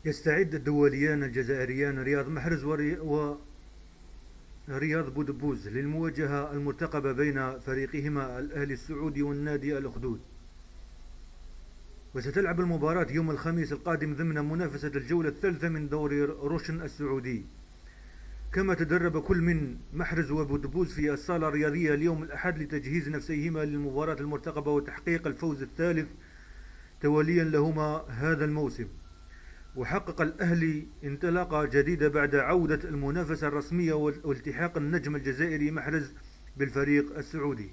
يستعد الدوليان الجزائريان رياض محرز ورياض بودبوز للمواجهة المرتقبة بين فريقهما الأهلي السعودي والنادي الأخدود. وستلعب المباراة يوم الخميس القادم ضمن منافسة الجولة الثالثة من دوري روشن السعودي. كما تدرب كل من محرز وبودبوز في الصالة الرياضية اليوم الأحد لتجهيز نفسيهما للمباراة المرتقبة وتحقيق الفوز الثالث تواليا لهما هذا الموسم. وحقق الأهلي انطلاقة جديدة بعد عودة المنافسة الرسمية والتحاق النجم الجزائري محرز بالفريق السعودي.